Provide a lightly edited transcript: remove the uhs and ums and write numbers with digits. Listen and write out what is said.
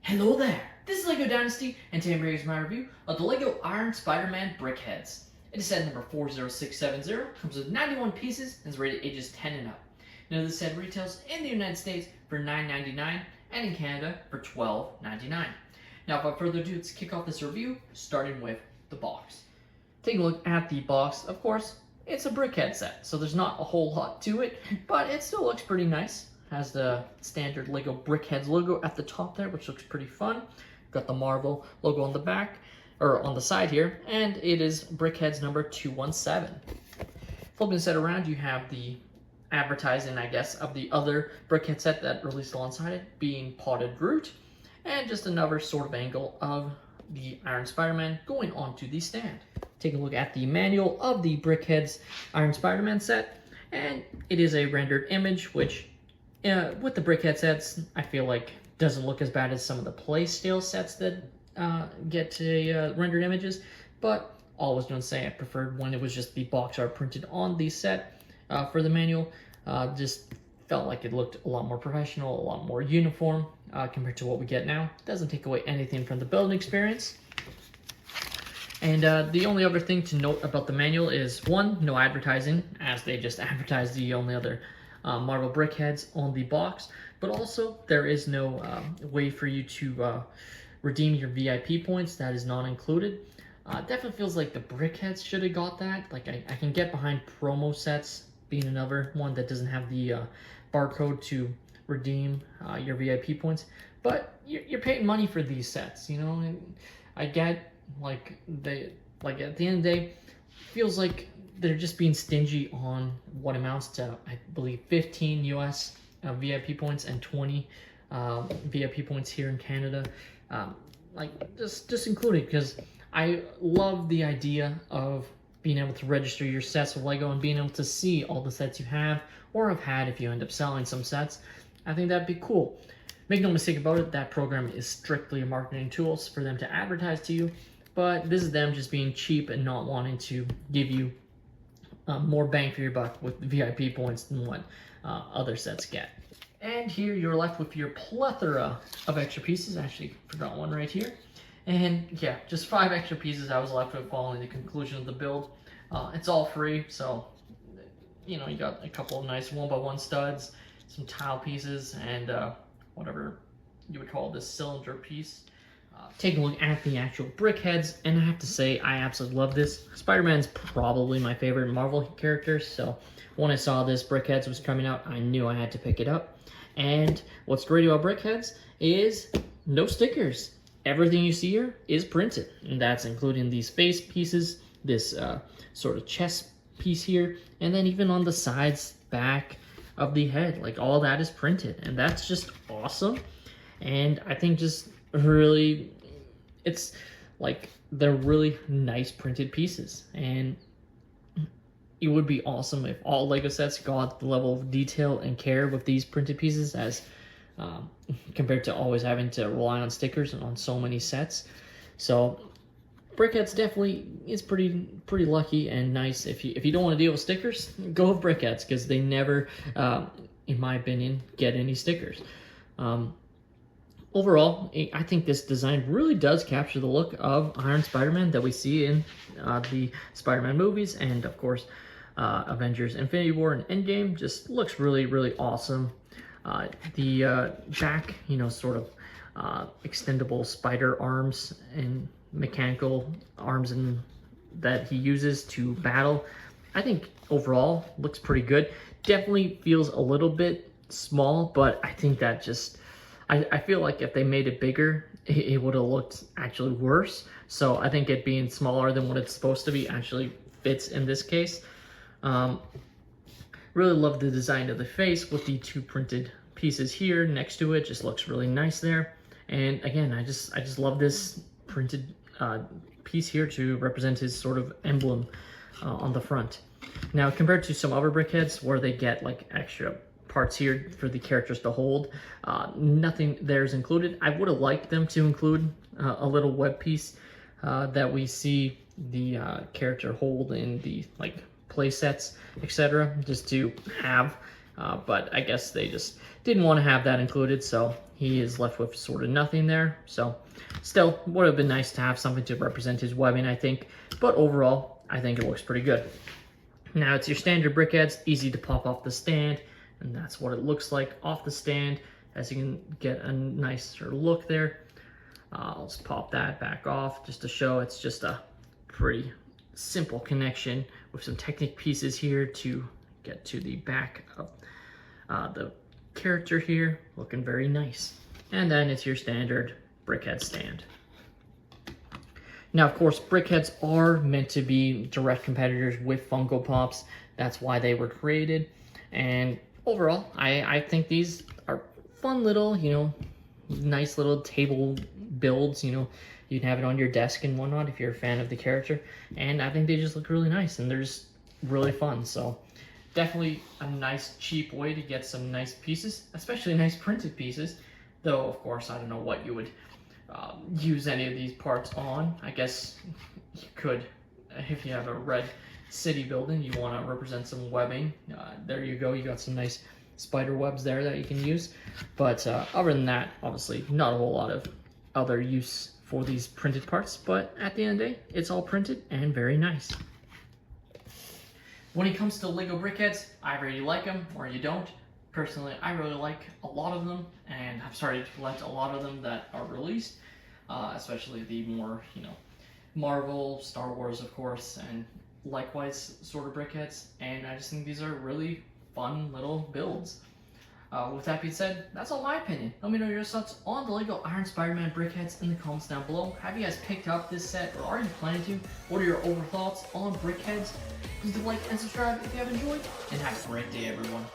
Hello there, this is LEGO Dynasty, and today I'm bringing you my review of the LEGO Iron Spider-Man Brickheadz. It is set number 40670, comes with 91 pieces, and is rated ages 10 and up. Now this set retails in the United States for $9.99, and in Canada for $12.99. Now without further ado, let's kick off this review, starting with the box. Taking a look at the box, of course, it's a Brickheadz set, so there's not a whole lot to it, but it still looks pretty nice. Has the standard LEGO Brickheadz logo at the top there, which looks pretty fun. Got the Marvel logo on the back, or on the side here, and it is Brickheadz number 217. Flipping the set around, you have the advertising, I guess, of the other Brickheadz set that released alongside it, being Potted Groot, and just another sort of angle of the Iron Spider-Man going onto the stand. Take a look at the manual of the Brickheadz Iron Spider-Man set, and it is a rendered image, which with the Brickheadz sets, I feel like doesn't look as bad as some of the Playstyle sets that get rendered images, but always going to say I preferred when it was just the box art printed on the set for the manual. Just felt like it looked a lot more professional, a lot more uniform compared to what we get now. Doesn't take away anything from the building experience. And the only other thing to note about the manual is, one, no advertising, as they just advertised the only other Marvel Brickheadz on the box, but also there is no way for you to redeem your VIP points. That is not included. Definitely feels like the Brickheadz should have got that. Like I can get behind promo sets being another one that doesn't have the barcode to redeem your VIP points, but you're paying money for these sets, you know. And I get like at the end of the day, feels like they're just being stingy on what amounts to, I believe, 15 US VIP points and 20 VIP points here in Canada. Like just included, because I love the idea of being able to register your sets with LEGO and being able to see all the sets you have or have had if you end up selling some sets. I think that'd be cool. Make no mistake about it, that program is strictly a marketing tool for them to advertise to you, but this is them just being cheap and not wanting to give you more bang for your buck with VIP points than what other sets get. And here you're left with your plethora of extra pieces. I actually forgot one right here. And yeah, just 5 extra pieces I was left with following the conclusion of the build. It's all free, so you know, you got a couple of nice 1x1 studs, some tile pieces, and whatever you would call this cylinder piece. Taking a look at the actual Brickheadz, and I have to say I absolutely love this. Spider-Man's probably my favorite Marvel character, so when I saw this Brickheadz was coming out, I knew I had to pick it up. And what's great about Brickheadz is no stickers. Everything you see here is printed, and that's including these face pieces, this sort of chest piece here, and then even on the sides, back of the head, like all that is printed, and that's just awesome. And I think just really, it's like they're really nice printed pieces, and it would be awesome if all LEGO sets got the level of detail and care with these printed pieces as compared to always having to rely on stickers on so many sets. So Brickheadz definitely is pretty lucky and nice. If you don't want to deal with stickers, go with Brickheadz, because they never, in my opinion, get any stickers. Overall, I think this design really does capture the look of Iron Spider-Man that we see in the Spider-Man movies, and of course Avengers Infinity War and Endgame. Just looks really awesome. The back, you know, sort of extendable spider arms and mechanical arms and that he uses to battle, I think overall looks pretty good. Definitely feels a little bit small, but I think that just, I feel like if they made it bigger, it would have looked actually worse. So I think it being smaller than what it's supposed to be actually fits in this case. Really love the design of the face with the 2 printed pieces here next to it. Just looks really nice there. And again, I just love this printed piece here to represent his sort of emblem on the front. Now, compared to some other Brickheadz where they get like extra parts here for the characters to hold, nothing there is included. I would have liked them to include a little web piece that we see the character hold in the like play sets, etc., just to have but I guess they just didn't want to have that included, so he is left with sort of nothing there. So still would have been nice to have something to represent his webbing, I think, but overall I think it looks pretty good. Now it's your standard Brickheadz, easy to pop off the stand, and that's what it looks like off the stand, as you can get a nicer look there. I'll just pop that back off just to show it's just a pretty simple connection with some Technic pieces here to get to the back of the character here, looking very nice. And then it's your standard Brickheadz stand. Now, of course, Brickheadz are meant to be direct competitors with Funko Pops. That's why they were created. And overall, I think these are fun little, nice little table builds. You can have it on your desk and whatnot if you're a fan of the character. And I think they just look really nice and they're just really fun. So definitely a nice, cheap way to get some nice pieces, especially nice printed pieces. Though, of course, I don't know what you would use any of these parts on. I guess you could, if you have a red city building, you want to represent some webbing. There you go, you got some nice spider webs there that you can use. But other than that, obviously not a whole lot of other use for these printed parts, but at the end of the day, it's all printed and very nice. When it comes to Lego Brickheadz, I really like them, or you don't. Personally, I really like a lot of them, and I've started to collect a lot of them that are released, especially the more, Marvel, Star Wars, of course, and likewise sort of Brickheadz, and I just think these are really fun little builds. With that being said, that's all my opinion. Let me know your thoughts on the Lego Iron Spider-Man Brickheadz in the comments down below. Have you guys picked up this set, or are you planning to? What are your overall thoughts on Brickheadz? Please do like and subscribe if you have enjoyed, and have a great day, everyone.